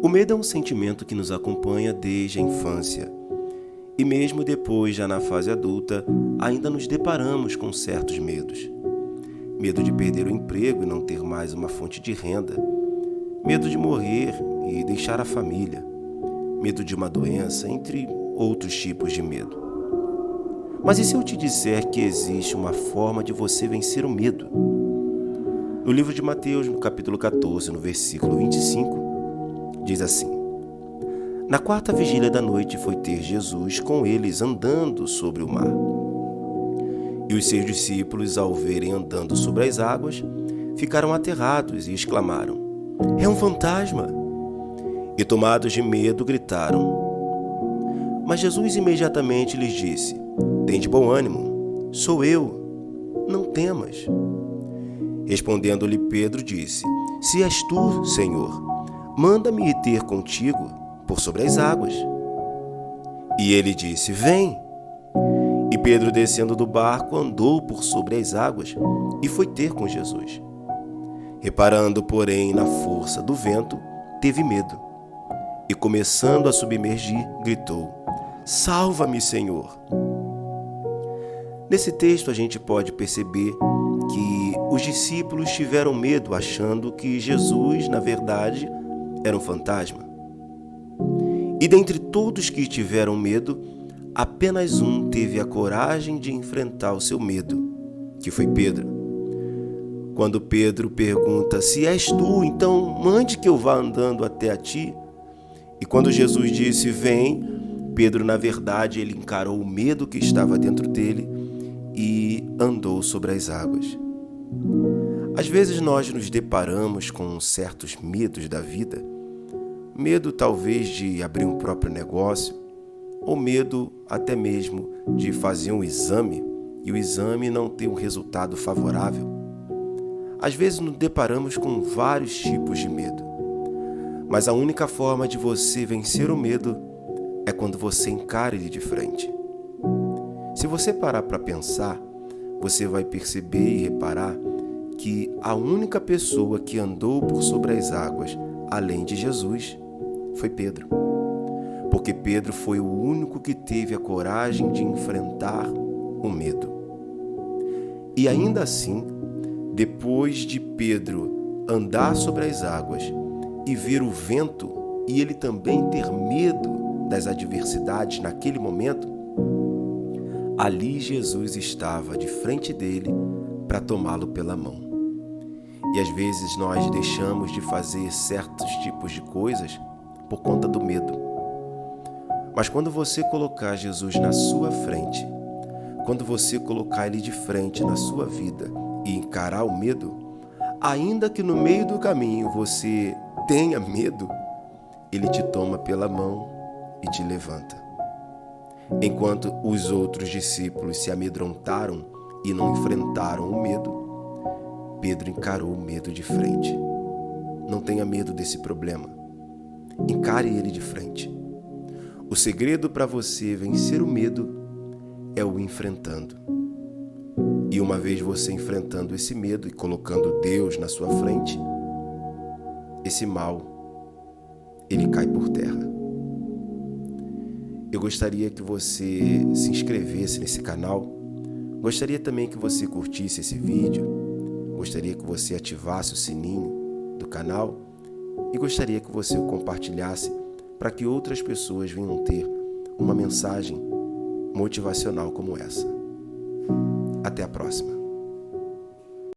O medo é um sentimento que nos acompanha desde a infância. E mesmo depois, já na fase adulta, ainda nos deparamos com certos medos. Medo de perder o emprego e não ter mais uma fonte de renda. Medo de morrer e deixar a família. Medo de uma doença, entre outros tipos de medo. Mas e se eu te disser que existe uma forma de você vencer o medo? No livro de Mateus, no capítulo 14, no versículo 25, diz assim: Na quarta vigília da noite foi ter Jesus com eles andando sobre o mar. E os seus discípulos, ao verem andando sobre as águas, ficaram aterrados e exclamaram: É um fantasma! E tomados de medo, gritaram. Mas Jesus imediatamente lhes disse: Tende bom ânimo, sou eu, não temas. Respondendo-lhe Pedro, disse: Se és tu, Senhor, manda-me ir ter contigo por sobre as águas. E ele disse: Vem. E Pedro, descendo do barco, andou por sobre as águas e foi ter com Jesus. Reparando, porém, na força do vento, teve medo. E começando a submergir, gritou: Salva-me, Senhor! Nesse texto a gente pode perceber que os discípulos tiveram medo achando que Jesus, na verdade, era um fantasma. E dentre todos que tiveram medo, apenas um teve a coragem de enfrentar o seu medo, que foi Pedro. Quando Pedro pergunta: Se és tu, então mande que eu vá andando até a ti. E quando Jesus disse: Vem, Pedro, na verdade, ele encarou o medo que estava dentro dele e andou sobre as águas. Às vezes nós nos deparamos com certos medos da vida. Medo talvez de abrir um próprio negócio, ou medo até mesmo de fazer um exame e o exame não ter um resultado favorável. Às vezes nos deparamos com vários tipos de medo. Mas a única forma de você vencer o medo é quando você encara ele de frente. Se você parar para pensar, você vai perceber e reparar que a única pessoa que andou por sobre as águas, além de Jesus, foi Pedro. Porque Pedro foi o único que teve a coragem de enfrentar o medo. E ainda assim, depois de Pedro andar sobre as águas e ver o vento e ele também ter medo das adversidades naquele momento, ali Jesus estava de frente dele para tomá-lo pela mão. E às vezes nós deixamos de fazer certos tipos de coisas por conta do medo. Mas quando você colocar Jesus na sua frente, quando você colocar ele de frente na sua vida e encarar o medo, ainda que no meio do caminho você tenha medo, ele te toma pela mão e te levanta. Enquanto os outros discípulos se amedrontaram e não enfrentaram o medo, Pedro encarou o medo de frente. Não tenha medo desse problema. Encare ele de frente. O segredo para você vencer o medo é o enfrentando. E uma vez você enfrentando esse medo e colocando Deus na sua frente, esse mal, ele cai por terra. Eu gostaria que você se inscrevesse nesse canal. Gostaria também que você curtisse esse vídeo. Gostaria que você ativasse o sininho do canal. E gostaria que você o compartilhasse para que outras pessoas venham ter uma mensagem motivacional como essa. Até a próxima.